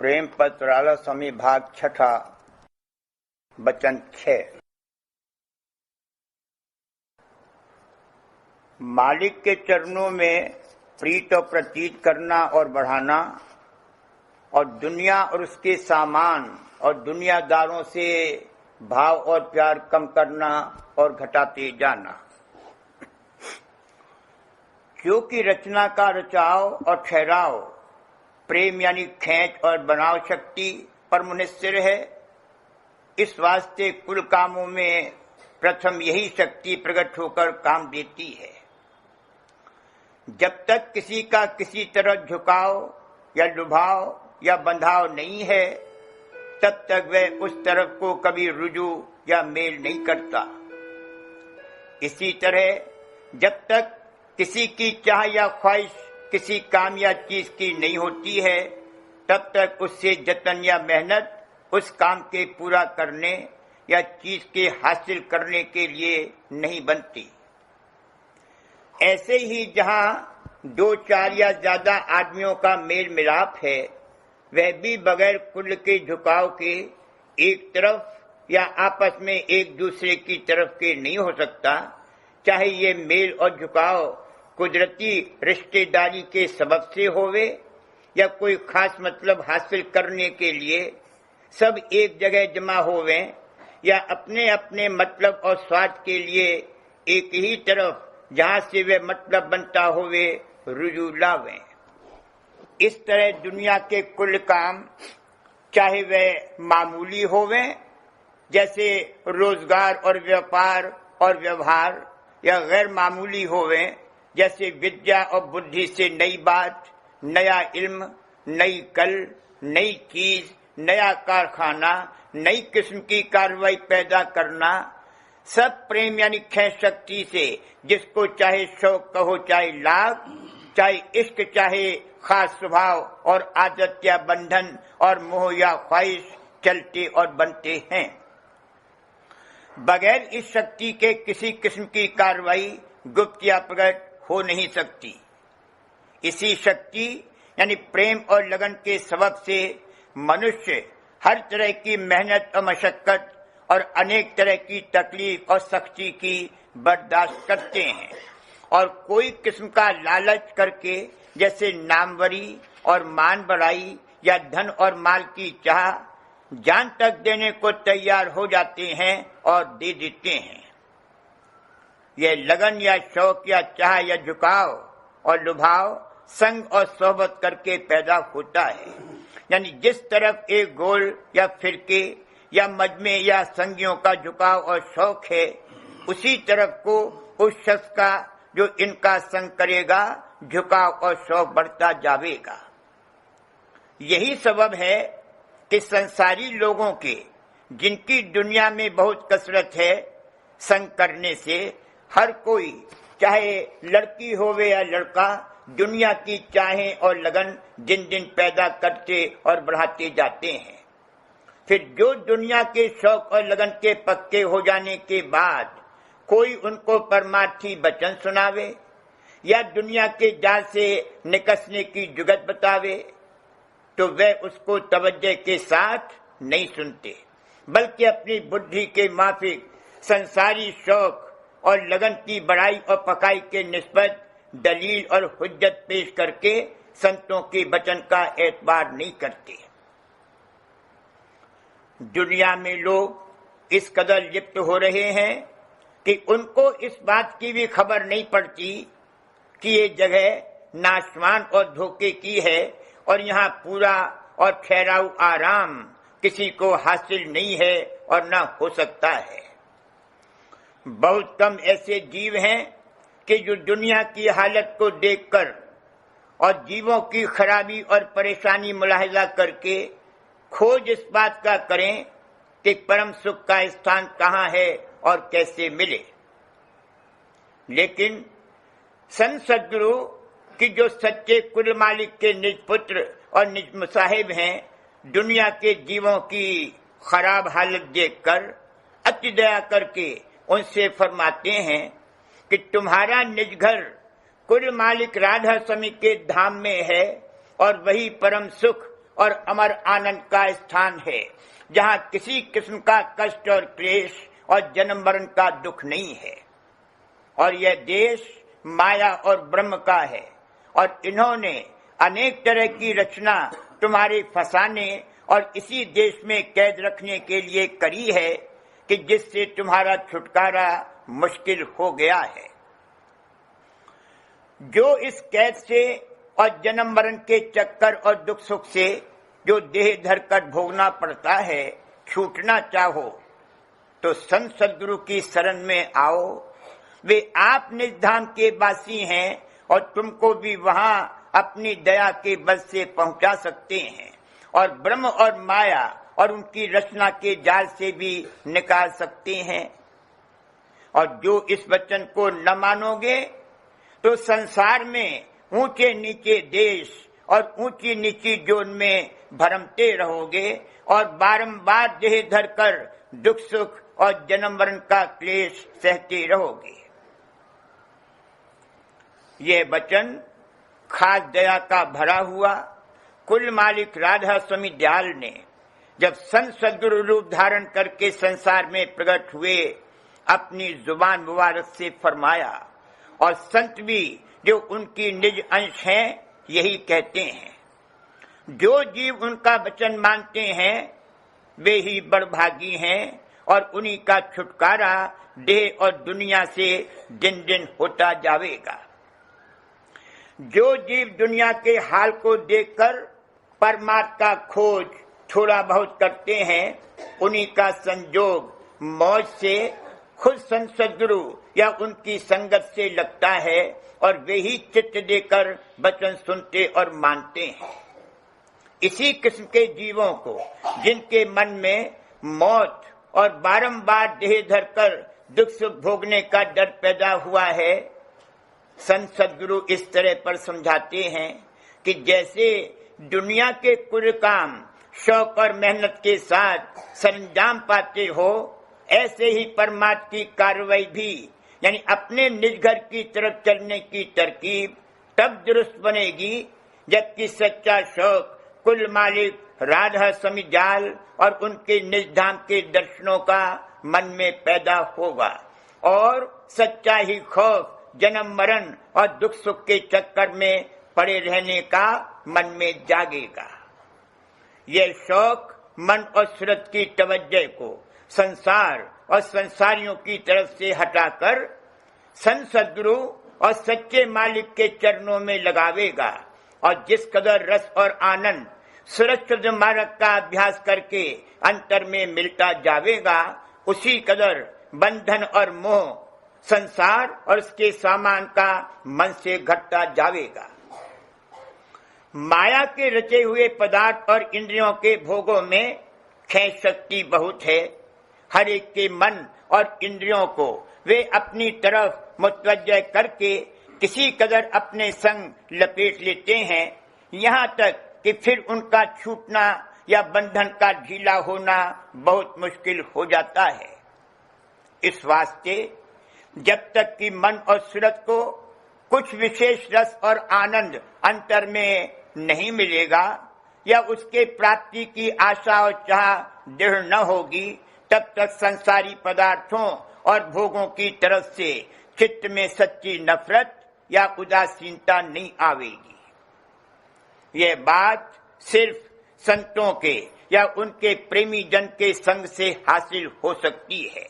प्रेम पत्र राधा स्वामी भाग छठा वचन 6। मालिक के चरणों में प्रीत और प्रतीत करना और बढ़ाना, और दुनिया और उसके सामान और दुनियादारों से भाव और प्यार कम करना और घटाते जाना। क्योंकि रचना का रचाव और ठहराव प्रेम यानी खेच और बनाव शक्ति पर मुनिस्सिर है। इस वास्ते कुल कामों में प्रथम यही शक्ति प्रकट होकर काम देती है। जब तक किसी का किसी तरह झुकाव या लुभाव या बंधाव नहीं है, तब तक वह उस तरफ को कभी रुजू या मेल नहीं करता। इसी तरह जब तक किसी की चाह या ख्वाहिश किसी काम या चीज की नहीं होती है, तब तक उससे जतन या मेहनत उस काम के पूरा करने या चीज के हासिल करने के लिए नहीं बनती। ऐसे ही जहां दो चार या ज्यादा आदमियों का मेल मिलाप है, वह भी बगैर कुल के झुकाव के एक तरफ या आपस में एक दूसरे की तरफ के नहीं हो सकता। चाहे ये मेल और झुकाव कुदरती रिश्तेदारी के सबब से होवे या कोई खास मतलब हासिल करने के लिए सब एक जगह जमा होवे, या अपने अपने मतलब और स्वार्थ के लिए एक ही तरफ जहां से वे मतलब बनता होवे रुजू लावें। इस तरह दुनिया के कुल काम, चाहे वे मामूली होवे जैसे रोजगार और व्यापार और व्यवहार, या गैर मामूली होवे जैसे विद्या और बुद्धि से नई बात, नया इल्म, नई कल, नई चीज, नया कारखाना, नई किस्म की कार्रवाई पैदा करना, सब प्रेम यानी खेच शक्ति से, जिसको चाहे शौक कहो, चाहे लाभ, चाहे इश्क, चाहे खास स्वभाव और आदत या बंधन और मोह या ख्वाहिश चलते और बनते हैं। बगैर इस शक्ति के किसी किस्म की कार्रवाई गुप्त या प्रकट हो नहीं सकती। इसी शक्ति यानी प्रेम और लगन के सबब से मनुष्य हर तरह की मेहनत और मशक्कत और अनेक तरह की तकलीफ और सख्ती की बर्दाश्त करते हैं, और कोई किस्म का लालच करके जैसे नामवरी और मान बढ़ाई या धन और माल की चाह जान तक देने को तैयार हो जाते हैं और दे देते हैं। यह लगन या शौक या चाह या झुकाव और लुभाव संग और सोहबत करके पैदा होता है। यानी जिस तरफ एक गोल या फिरके या मजमे या संगियों का झुकाव और शौक है, उसी तरफ को उस शख्स का जो इनका संग करेगा झुकाव और शौक बढ़ता जाएगा। यही सबब है कि संसारी लोगों के, जिनकी दुनिया में बहुत कसरत है, संग करने से हर कोई, चाहे लड़की होवे या लड़का, दुनिया की चाहें और लगन दिन दिन पैदा करते और बढ़ाते जाते हैं। फिर जो दुनिया के शौक और लगन के पक्के हो जाने के बाद कोई उनको परमार्थी वचन सुनावे या दुनिया के जाल से निकसने की जुगत बतावे, तो वे उसको तवज्जो के साथ नहीं सुनते, बल्कि अपनी बुद्धि के माफिक संसारी शौक और लगन की बढ़ाई और पकाई के निस्बत दलील और हुज्जत पेश करके संतों के वचन का एतबार नहीं करते। दुनिया में लोग इस कदर लिप्त हो रहे हैं कि उनको इस बात की भी खबर नहीं पड़ती कि ये जगह नाशवान और धोखे की है, और यहाँ पूरा और ठहराऊ आराम किसी को हासिल नहीं है और न हो सकता है। बहुत कम ऐसे जीव हैं कि जो दुनिया की हालत को देखकर और जीवों की खराबी और परेशानी मुलाहिजा करके खोज इस बात का करें कि परम सुख का स्थान कहाँ है और कैसे मिले। लेकिन संत सद्गुरु कि जो सच्चे कुल मालिक के निज पुत्र और निज मुसाहिब हैं, दुनिया के जीवों की खराब हालत देखकर अति दया करके उनसे फरमाते हैं कि तुम्हारा निज घर कुल मालिक राधा स्वामी के धाम में है, और वही परम सुख और अमर आनंद का स्थान है, जहाँ किसी किस्म का कष्ट और क्लेश और जन्म मरण का दुख नहीं है। और यह देश माया और ब्रह्म का है, और इन्होंने अनेक तरह की रचना तुम्हारे फंसाने और इसी देश में कैद रखने के लिए करी है कि जिससे तुम्हारा छुटकारा मुश्किल हो गया है। जो इस कैद से और जन्म मरण के चक्कर और दुख सुख से जो देह धरकर भोगना पड़ता है छूटना चाहो तो संत सद्गुरु की शरण में आओ। वे आप निज धाम के वासी हैं और तुमको भी वहां अपनी दया के बल से पहुंचा सकते हैं और ब्रह्म और माया और उनकी रचना के जाल से भी निकाल सकते हैं। और जो इस वचन को न मानोगे तो संसार में ऊंचे नीचे देश और ऊंची नीची जोन में भरमते रहोगे और बारंबार देह धरकर दुख सुख और जन्म मरण का क्लेश सहते रहोगे। यह वचन खास दया का भरा हुआ कुल मालिक राधा स्वामी दयाल ने जब संत सद्गुरु रूप धारण करके संसार में प्रकट हुए अपनी जुबान मुबारक से फरमाया, और संत भी जो उनकी निज अंश हैं यही कहते हैं। जो जीव उनका वचन मानते हैं वे ही बड़भागी हैं और उन्हीं का छुटकारा देह और दुनिया से दिन दिन होता जाएगा। जो जीव दुनिया के हाल को देखकर परमात्मा का खोज थोड़ा बहुत करते हैं उन्हीं का संजोग मौज से खुद संत सद्गुरु या उनकी संगत से लगता है और वे ही चित्त देकर वचन सुनते और मानते हैं। इसी किस्म के जीवों को जिनके मन में मौत और बारंबार देह धरकर दुख सुख भोगने का डर पैदा हुआ है, संत सद्गुरु इस तरह पर समझाते हैं कि जैसे दुनिया के कुल काम शौक और मेहनत के साथ सरंजाम पाते हो, ऐसे ही परमात्मा की कार्रवाई भी यानी अपने निज घर की तरफ चलने की तरकीब तब दुरुस्त बनेगी जबकि सच्चा शौक कुल मालिक राधा स्वामी दयाल और उनके निज धाम के दर्शनों का मन में पैदा होगा और सच्चा ही खौफ जन्म मरण और दुख सुख के चक्कर में पड़े रहने का मन में जागेगा। यह शौक मन और सूरत की तवज्जो को संसार और संसारियों की तरफ से हटाकर संत सद्गुरु और सच्चे मालिक के चरणों में लगावेगा और जिस कदर रस और आनंद सुरक्षित मार्ग का अभ्यास करके अंतर में मिलता जावेगा, उसी कदर बंधन और मोह संसार और उसके सामान का मन से घटता जावेगा। माया के रचे हुए पदार्थ और इंद्रियों के भोगों में खेच शक्ति बहुत है। हर एक के मन और इंद्रियों को वे अपनी तरफ मुतवज्जह करके किसी कदर अपने संग लपेट लेते हैं, यहाँ तक कि फिर उनका छूटना या बंधन का ढीला होना बहुत मुश्किल हो जाता है। इस वास्ते जब तक कि मन और सूरत को कुछ विशेष रस और आनंद अंतर में नहीं मिलेगा या उसके प्राप्ति की आशा और चाह दृढ़ न होगी, तब तक संसारी पदार्थों और भोगों की तरफ से चित्त में सच्ची नफरत या उदासीनता नहीं आवेगी। यह बात सिर्फ संतों के या उनके प्रेमी जन के संग से हासिल हो सकती है,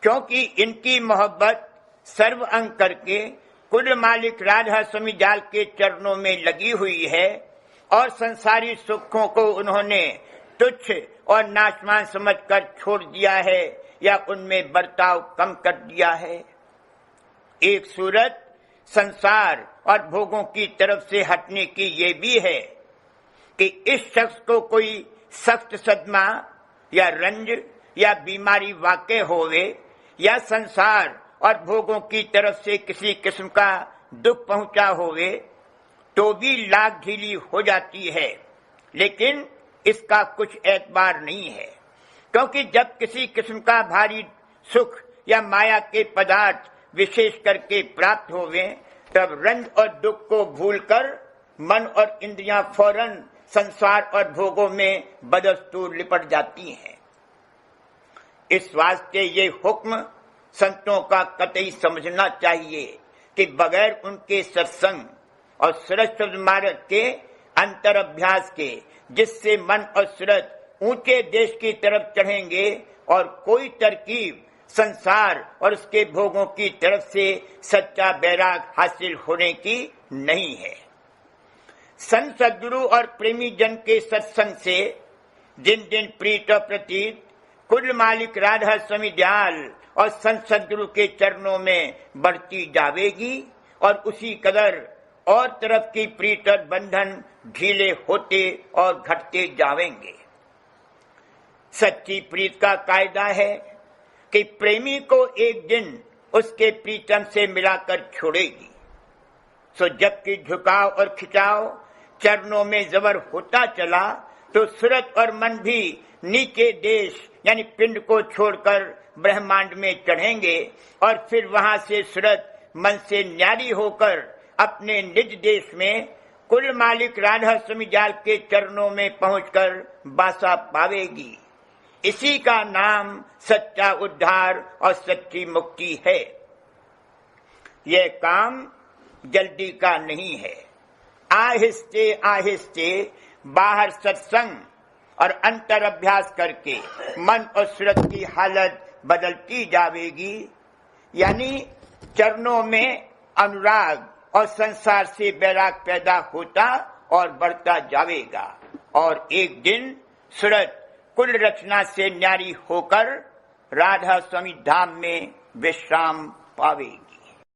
क्योंकि इनकी मोहब्बत सर्व अंग करके कुल मालिक राधा स्वामी दयाल के चरणों में लगी हुई है और संसारी सुखों को उन्होंने तुच्छ और नाशवान समझकर छोड़ दिया है या उनमें बर्ताव कम कर दिया है। एक सूरत संसार और भोगों की तरफ से हटने की ये भी है कि इस शख्स को कोई सख्त सदमा या रंज या बीमारी वाक़ई होवे या संसार और भोगों की तरफ से किसी किस्म का दुख पहुंचा होवे तो भी लाख ढीली हो जाती है, लेकिन इसका कुछ एतबार नहीं है, क्योंकि जब किसी किस्म का भारी सुख या माया के पदार्थ विशेष करके प्राप्त होवे तब रंज और दुख को भूलकर मन और इंद्रियां फौरन संसार और भोगों में बदस्तूर लिपट जाती हैं। इस वास्ते ये हुक्म संतों का कतई समझना चाहिए कि बगैर उनके सत्संग और सरस्वत मार्ग के अंतर अभ्यास के, जिससे मन और सूरत ऊंचे देश की तरफ चढ़ेंगे, और कोई तरकीब संसार और उसके भोगों की तरफ से सच्चा बैराग हासिल होने की नहीं है। संत सद्गुरु और प्रेमी जन के सत्संग से दिन दिन प्रीत और प्रतीत कुल मालिक राधा स्वामी दयाल और संत सद्गुरु के चरणों में बढ़ती जावेगी, और उसी कदर और तरफ की प्रीत और बंधन ढीले होते और घटते जावेंगे। सच्ची प्रीत का कायदा है कि प्रेमी को एक दिन उसके प्रीतम से मिलाकर छोड़ेगी। सो जबकि झुकाव और खिंचाव चरणों में जबर होता चला, तो सूरत और मन भी नीचे देश यानी पिंड को छोड़कर ब्रह्मांड में चढ़ेंगे, और फिर वहां से सूरत मन से न्यारी होकर अपने निज देश में कुल मालिक राधा स्वामी दयाल के चरणों में पहुंचकर बासा पावेगी। इसी का नाम सच्चा उद्धार और सच्ची मुक्ति है। यह काम जल्दी का नहीं है। आहिस्ते आहिस्ते बाहर सत्संग और अंतर अभ्यास करके मन और सूरत की हालत बदलती जावेगी, यानी चरणों में अनुराग और संसार से बैराग पैदा होता और बढ़ता जावेगा, और एक दिन सूरत कुल रचना से न्यारी होकर राधा स्वामी धाम में विश्राम पावेगी।